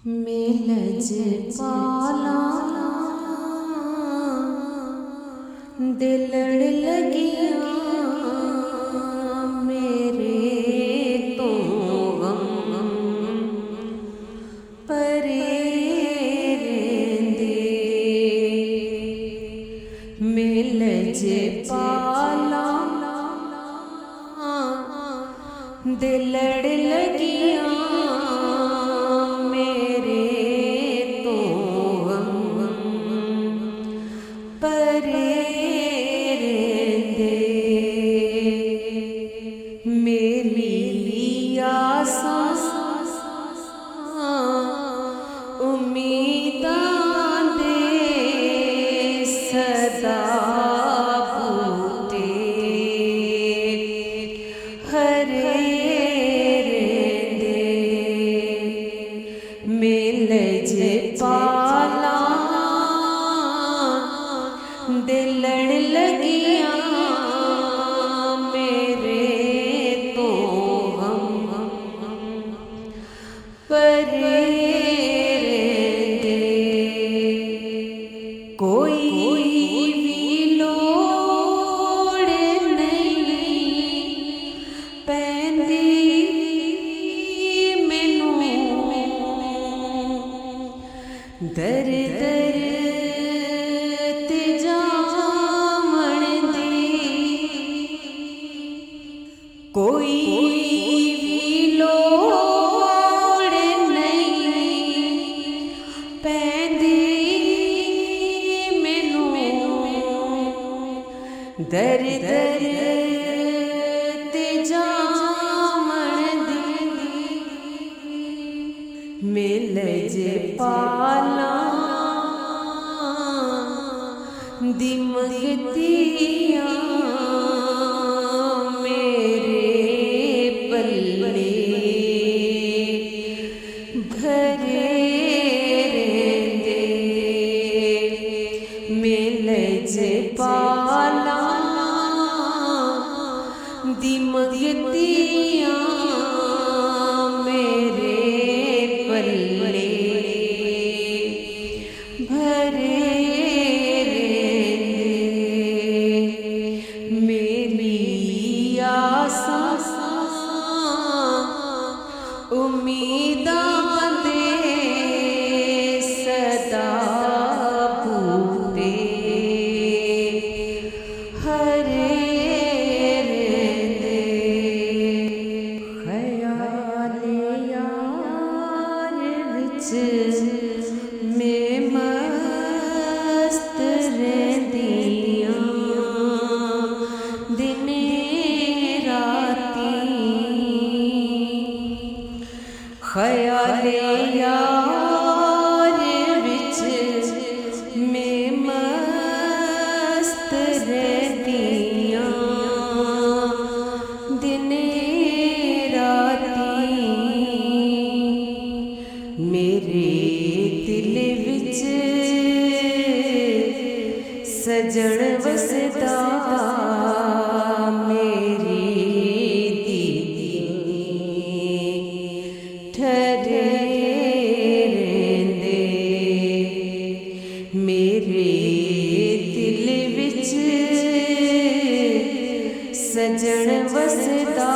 मिलज पाला दिलड़ लगिया मेरे तो गम परे रेंदे मिलज पाला दिलड़ लगिया मेरी आसां उम्मीदां दे सदा बूटे हरे रेंदे मिलज पाला दिलड़ लगिया परे रेंदे कोई भी लोड़ नहीं पैंदी मैनू दर दर ते जावण दी कोई दर दर ते जावण दी मिलज पाला दी मंगतियां मेरे पल्ले भरे रेंदे मिलज पाला दी मंगतियां मेरे पल्ले भरे रेंदे मेरी आसां उम्मीदां दे सदा बूटे हरे मैं मस्त रहंदियां दिने राती ख्याले यार विच मैं मस्त रहंदियां दिने राती मेरे दिल विच सजण वसदा मेरी दीदी ठहरे रेंदे मेरे दिल विच सजण वसदा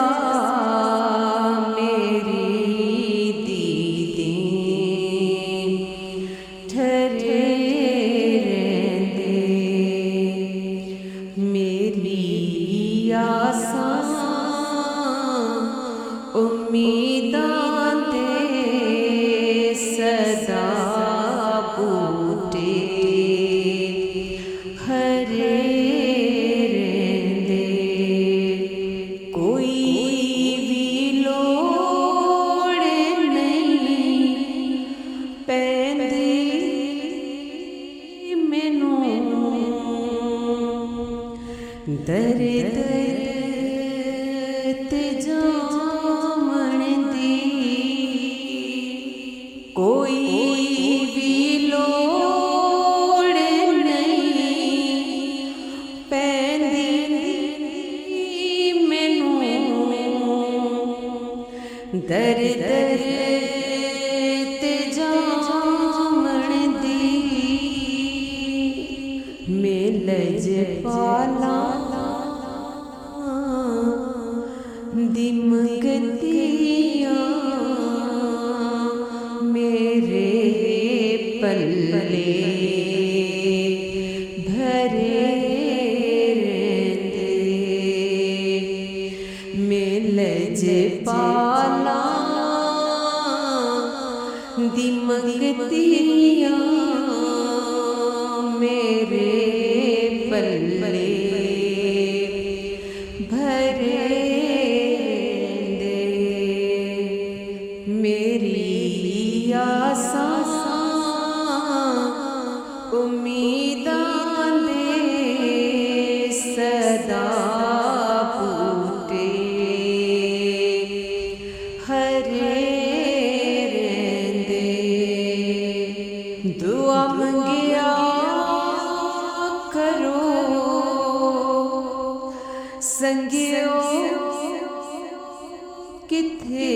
आसां उम्मीदां दे पल्ले भरे रहंदे मिल जे पाला दिमकतियां मेरे पल्ले भरे रहंदे मेरी आसां उम्मीदां दे सदा बूटे हरे रहंदे दुआ मंगिया करो संगियो किथे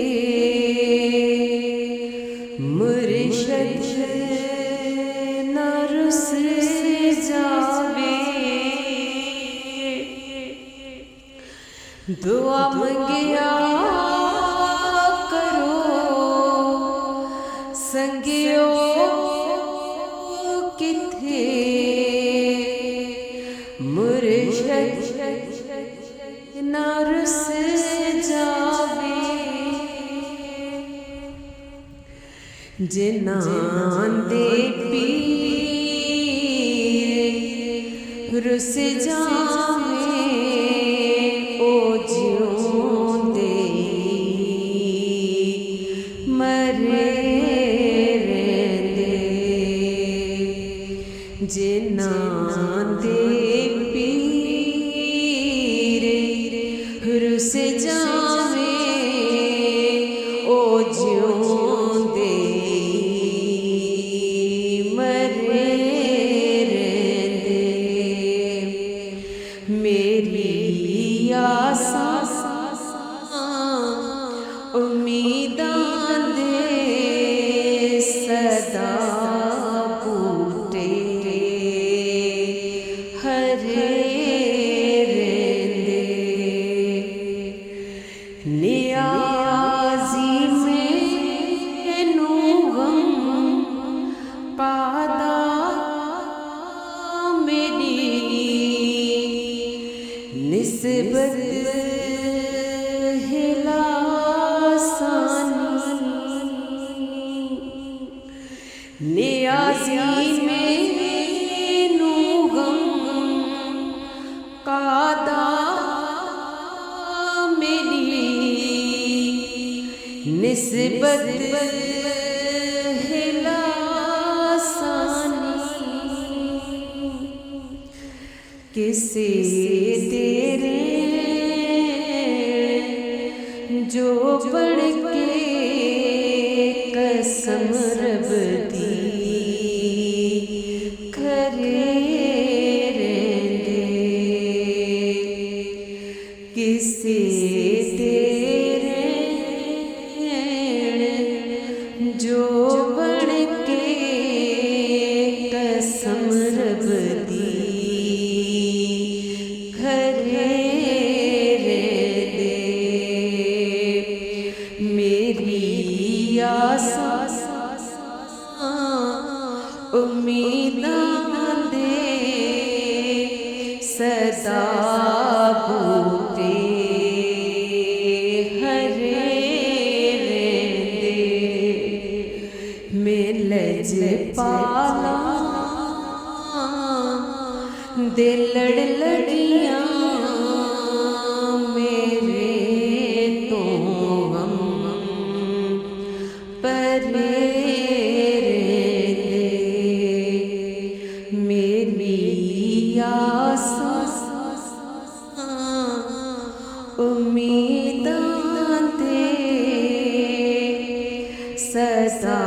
मुर्शद ना रुस जावे दुआ मंगिया करो संगियो किथे मुर्शद ना रुस जावे जिन्हां दे पीर रुस जावे ओ जिउंदे मरे रहंदे जिन्हां दे पीर रुस जावे ओ जिउंदे मरे रहंदे मेरी आसां उम्मीदां दे सदा बूटे हरे रहंदे नियाज़ी मैनू गम पादा मेरी निस्बत नियाज़ी मैनू गम कादा मेरी निस्बत किसे तेरे जो बढ़ के कसम रब दी खरे रहंदे किसे तेरे जो बढ़ के कसम रब दी खरे रहंदे मेरी आसां उम्मीदां दे सदा बूटे हरे रहंदे मिल जे पाला दे लड़ लड़ियां मेरे तो गम परे रहंदे मेरी आसां उम्मीदां ते सदा